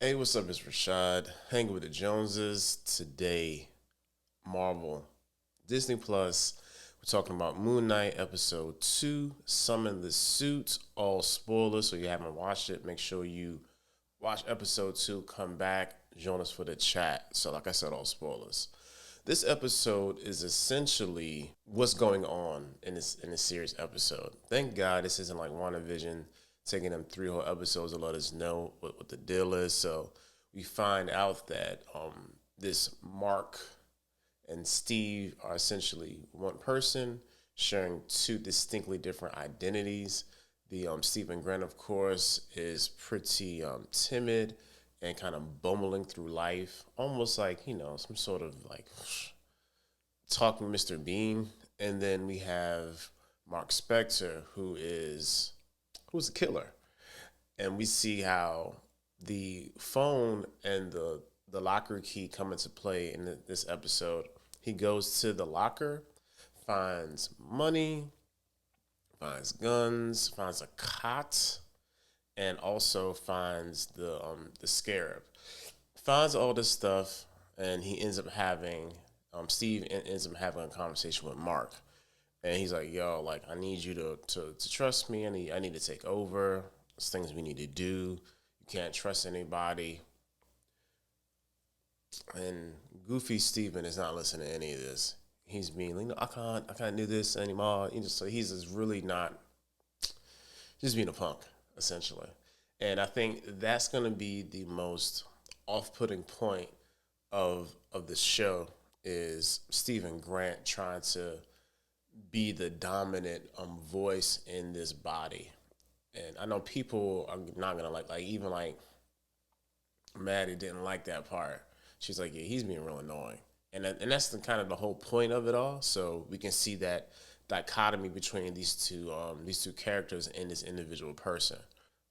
Hey, what's up? It's Rashad. Hanging with the Joneses. Today, Marvel, Disney Plus. We're talking about Moon Knight episode 2, Summon the Suit. All spoilers, so you haven't watched it. Make sure you watch episode 2, come back, join us for the chat. So, like I said, all spoilers. This episode is essentially what's going on in this series episode. Thank God this isn't like WandaVision taking them 3 whole episodes to let us know what the deal is. So we find out that this Mark and Steve are essentially one person sharing two distinctly different identities. The Stephen Grant, of course, is pretty timid and kind of bumbling through life, almost like some sort of like talking Mr. Bean. And then we have Mark Spector, who's a killer, and we see how the phone and the locker key come into play in this episode. He goes to the locker, finds money, finds guns, finds a cot, and also finds the scarab. Finds all this stuff, and he ends up having Steve ends up having a conversation with Mark, and he's like, "Yo, like I need you to trust me. I need to take over. There's things we need to do. You can't trust anybody." And Goofy Steven is not listening to any of this. He's being like, "No, I can't do this anymore." He's just really not, just being a punk essentially. And I think that's gonna be the most off-putting point of the show is Stephen Grant trying to be the dominant voice in this body. And I know people are not gonna like even like Maddie didn't like that part. She's like, yeah, he's being real annoying, and that's the kind of the whole point of it all. So we can see that dichotomy between these two characters in this individual person.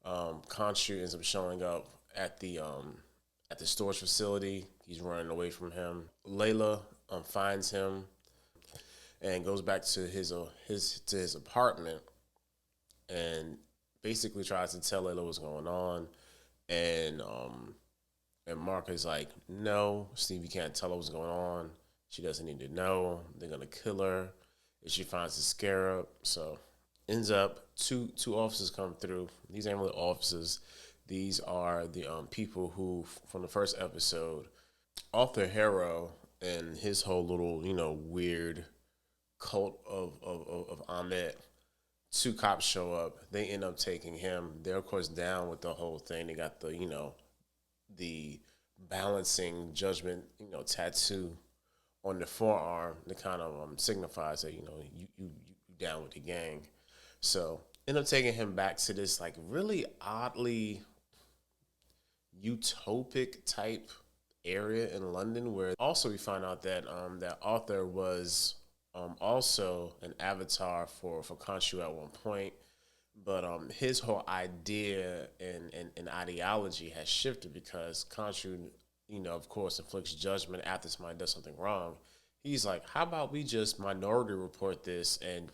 Khonshu ends up showing up at the storage facility. He's running away from him. Layla finds him and goes back to his apartment and basically tries to tell Layla what's going on. And Mark is like, no, Steve, you can't tell her what's going on. She doesn't need to know. They're gonna kill her if she finds the scarab. So ends up two officers come through. These ain't really officers. These are the people who from the first episode, Arthur Harrow and his whole little weird cult of Ahmed. Two cops show up. They end up taking him. They're of course down with the whole thing. They got the balancing judgment tattoo on the forearm that kind of signifies that you down with the gang. So end up taking him back to this like really oddly utopic type area in London, where also we find out that that Arthur was also an avatar for Khonshu at one point, but his whole idea and ideology has shifted because Khonshu, of course, inflicts judgment after somebody does something wrong. He's like, how about we just minority report this and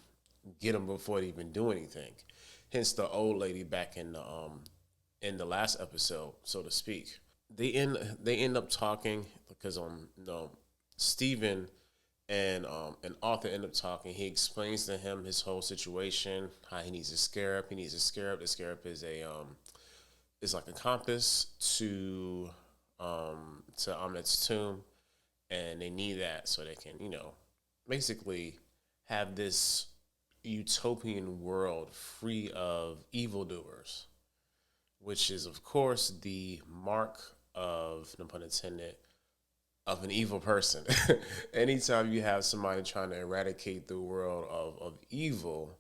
get them before they even do anything? Hence the old lady back in the last episode, so to speak. They end up talking because Stephen and Arthur end up talking. He explains to him his whole situation, how he needs a scarab. He needs a scarab. The scarab is like a compass to Ahmed's tomb, and they need that so they can basically have this utopian world free of evildoers, which is of course the mark of, no pun intended, of an evil person. Anytime you have somebody trying to eradicate the world of evil,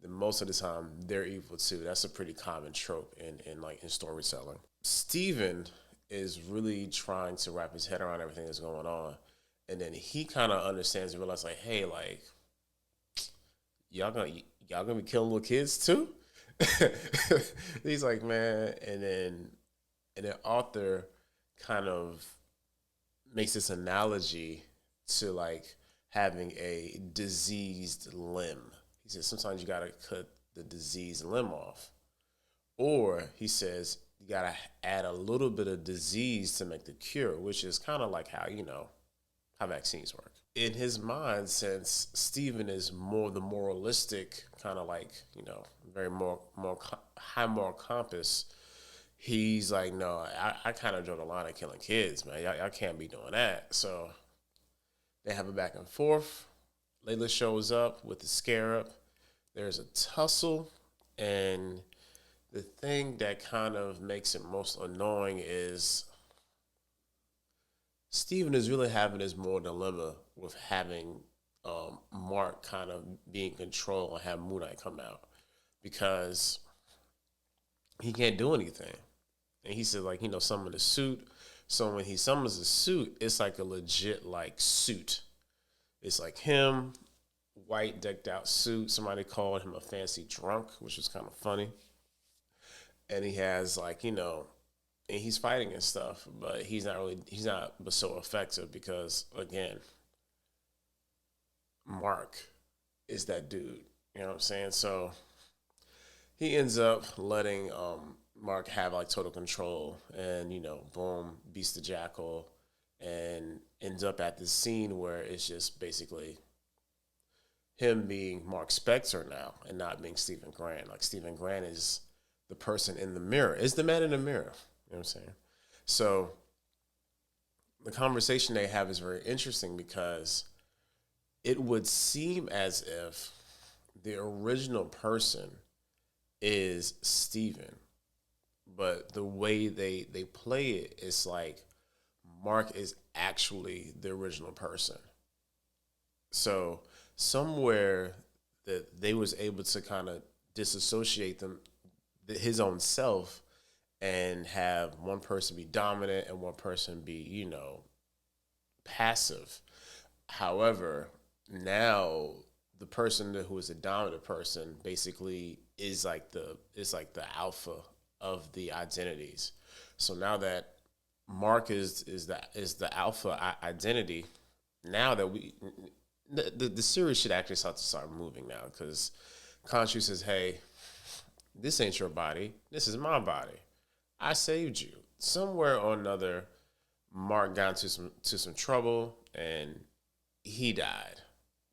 then most of the time they're evil too. That's a pretty common trope in storytelling. Steven is really trying to wrap his head around everything that's going on. And then he kind of understands and realizes like, hey, like y'all gonna be killing little kids too? He's like, man, and then Arthur kind of makes this analogy to like having a diseased limb. He says sometimes you gotta cut the diseased limb off. Or he says you gotta add a little bit of disease to make the cure, which is kind of like how how vaccines work. In his mind, since Stephen is more the moralistic kind of like very high moral compass, he's like, no, I kind of draw the line of killing kids, man. Y'all can't be doing that. So they have a back and forth. Layla shows up with the Scarab. There's a tussle, and the thing that kind of makes it most annoying is Steven is really having his moral dilemma with having Mark kind of be in control and have Moon Knight come out because he can't do anything. And he said, like, summon the suit. So when he summons the suit, it's like a legit, like, suit. It's like him, white decked out suit. Somebody called him a fancy drunk, which was kind of funny. And he has, like, and he's fighting and stuff, but he's not but so effective because, again, Mark is that dude. You know what I'm saying? So he ends up letting Mark have like total control, and boom, beats the jackal, and ends up at this scene where it's just basically him being Mark Spector now, and not being Stephen Grant. Like Stephen Grant is the person in the mirror, is the man in the mirror. You know what I'm saying? So the conversation they have is very interesting because it would seem as if the original person is Steven, but the way they play it is like Mark is actually the original person. So somewhere that they was able to kind of disassociate them, his own self, and have one person be dominant and one person be, passive. However, now the person who is a dominant person basically is like the alpha of the identities. So now that Mark is the alpha identity, now that the series should actually start moving now, because Khonshu says, hey, this ain't your body, this is my body. I saved you. Somewhere or another, Mark got into some trouble and he died.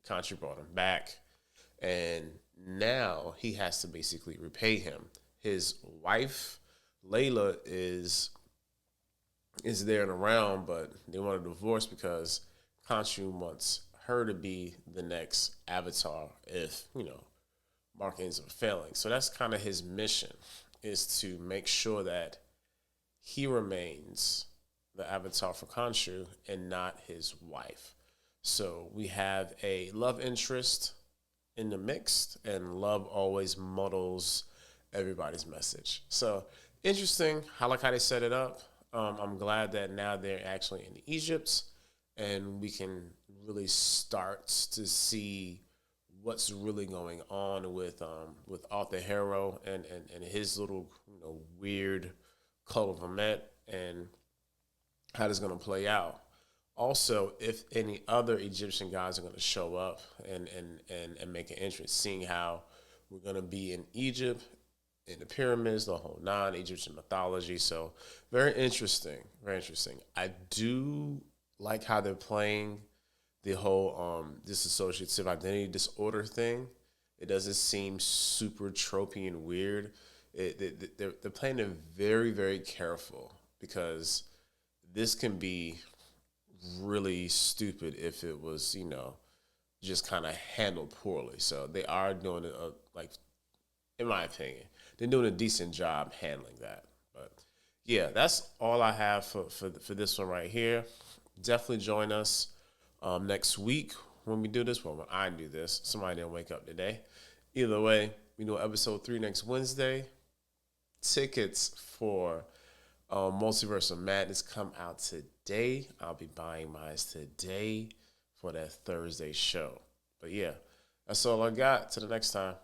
Khonshu brought him back, and now he has to basically repay him. His wife, Layla, is there and around, but they want a divorce because Khonshu wants her to be the next Avatar if, Mark ends up failing. So that's kind of his mission, is to make sure that he remains the Avatar for Khonshu and not his wife. So we have a love interest in the mix, and love always muddles everybody's message. So interesting. I like how they set it up. I'm glad that now they're actually in Egypt, and we can really start to see what's really going on with Arthur Harrow and his little weird cult of Amet, and how this is going to play out. Also, if any other Egyptian gods are going to show up and make an entrance, seeing how we're going to be in Egypt, in the pyramids, the whole non-Egyptian mythology. So very interesting, very interesting. I do like how they're playing the whole dissociative identity disorder thing. It doesn't seem super tropey and weird. They're playing it very, very careful, because this can be really stupid if it was, just kind of handled poorly. So they are doing it, in my opinion, they're doing a decent job handling that. But yeah, that's all I have for this one right here. Definitely join us next week when we do this. Well, when I do this, somebody didn't wake up today. Either way, we do episode 3 next Wednesday. Tickets for Multiverse of Madness come out today. I'll be buying mine today for that Thursday show. But yeah, that's all I got. Till the next time.